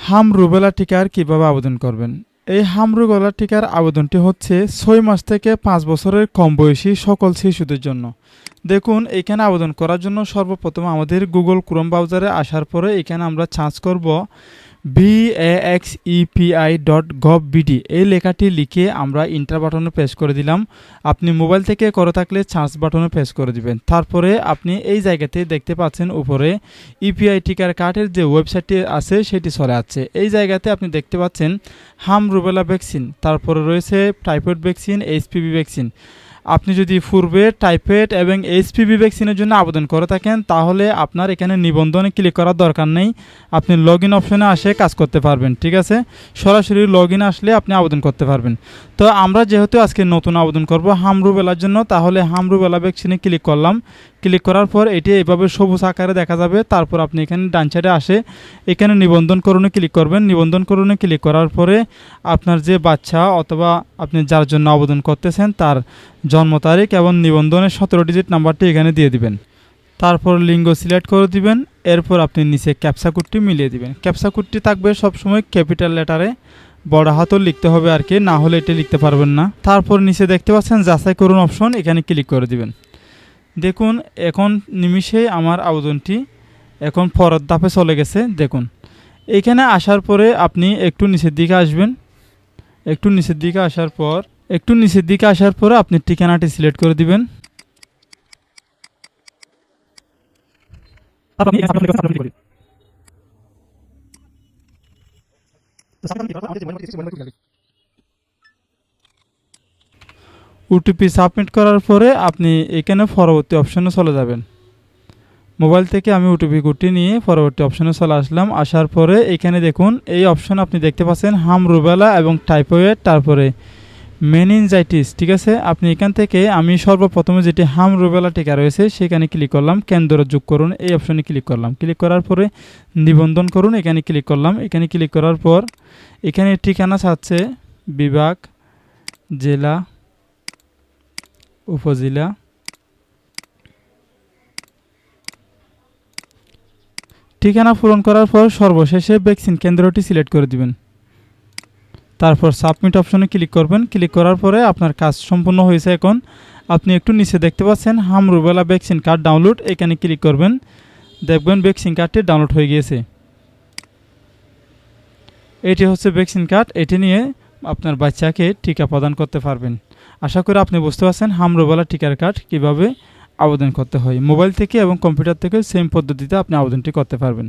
হাম রুবেলা টিকার কিভাবে আবেদন করবেন। এই হাম রুবেলা টিকার আবেদনটি হচ্ছে 6 মাস থেকে 5 বছরের কম বয়সী সকল শিশুদের জন্য। দেখুন, এখানে আবেদন করার জন্য সর্বপ্রথম আমাদের গুগল ক্রোম ব্রাউজারে আসার পরে এখানে আমরা সার্চ করব vaxepi.gov.bd। এই লেখাটি লিখে আমরা ইন্টার বাটনে প্রেস করে দিলাম। আপনি মোবাইল থেকে করে থাকলে সার্চ বাটনে প্রেস করে দিবেন। তারপরে আপনি এই জায়গাতে দেখতে পাচ্ছেন উপরে ইপিআই টিকার কার্ডের যে ওয়েবসাইটটি আছে সেটি চলে আসছে। এই জায়গাতে আপনি দেখতে পাচ্ছেন হাম রুবেলা ভ্যাকসিন, তারপরে রয়েছে টাইফয়েড ভ্যাকসিন, এইচপিভি ভ্যাকসিন। আপনি যদি পূর্বে টাইফয়েড এবং এইচপিভি ভ্যাকসিনের জন্য আবেদন করে থাকেন তাহলে আপনার এখানে নিবন্ধনে ক্লিক করার দরকার নেই। আপনি লগ ইন অপশনে আসে কাজ করতে পারবেন। ঠিক আছে, সরাসরি লগ ইন আসলে আপনি আবেদন করতে পারবেন। তো আমরা যেহেতু আজকে নতুন আবেদন করব হাম রুবেলার জন্য, তাহলে হাম রুবেলা ভ্যাকসিনে ক্লিক করলাম। ক্লিক করার পর এটি এইভাবে সবুজ আকারে দেখা যাবে। তারপর আপনি এখানে ডান সাইডে আসে এখানে নিবন্ধন করণে ক্লিক করবেন। নিবন্ধন করণে ক্লিক করার পরে আপনার যে বাচ্চা অথবা আপনি যার জন্য আবেদন করতেছেন তার জন্ম তারিখ এবং নিবন্ধনের 17 ডিজিট নাম্বারটি এখানে দিয়ে দিবেন। তারপর লিঙ্গ সিলেক্ট করে দিবেন। এরপর আপনি নিচে ক্যাপচা কোডটি মিলিয়ে দিবেন। ক্যাপচা কোডটি থাকবে সবসময় ক্যাপিটাল লেটারে, বড় হাতও লিখতে হবে আর কি, না হলে এটা লিখতে পারবেন না। তারপর নিচে দেখতে পাচ্ছেন যাচাই করুন অপশন, এখানে ক্লিক করে দিবেন। দেখুন এখন নিমিষেই আমার আবেদনটি এখন পরের ধাপে চলে গেছে। দেখুন এখানে আসার পরে আপনি একটু নিচের দিকে আসবেন। একটু নিচের দিকে আসার পরে আপনি ঠিকানাটি সিলেক্ট করে দিবেন। ওটিপি সাবমিট করার পরে আপনি এখানে পরবর্তী অপশনে চলে যাবেন। মোবাইল থেকে আমি ওটিপি কোডটি নিয়ে পরবর্তী অপশনে চলে আসলাম। আসার পরে এখানে দেখুন এই অপশন আপনি দেখতে পাচ্ছেন হাম রুবেলা এবং টাইফয়েড, তারপরে মেনিনজাইটিস। ঠিক আছে, আপনি এখান থেকে আমি সর্বপ্রথমে যেটি হাম রুবেলা টিকা রয়েছে সেখানে ক্লিক করলাম। কেন্দ্র যোগ করুন এই অপশনে ক্লিক করলাম। ক্লিক করার পরে নিবন্ধন করুন এখানে ক্লিক করলাম। এখানে ক্লিক করার পর এখানে ঠিকানা চাচ্ছে বিভাগ, জেলা, উপজেলা, ঠিকানা পূরণ করার পর সর্বশেষে ভ্যাকসিন কেন্দ্রটি সিলেক্ট করে দিবেন। তারপর সাবমিট অপশনে ক্লিক করবেন। ক্লিক করার পরে আপনার কাজ সম্পূর্ণ হয়েছে। এখন আপনি একটু নিচে দেখতে পাচ্ছেন হাম রুবেলা ভ্যাকসিন কার্ড ডাউনলোড, এখানে ক্লিক করবেন। দেখবেন ভ্যাকসিন কার্ডটি ডাউনলোড হয়ে গিয়েছে। এটি হচ্ছে ভ্যাকসিন কার্ড, এটি নিয়ে আপনার বাচ্চাকে টিকা প্রদান করতে পারবেন। আশা করি আপনি বুঝতে পারছেন হাম রুবেলা টিকার কার্ড কীভাবে আবেদন করতে হয়। মোবাইল থেকে এবং কম্পিউটার থেকে সেম পদ্ধতিতে আপনি আবেদনটি করতে পারবেন।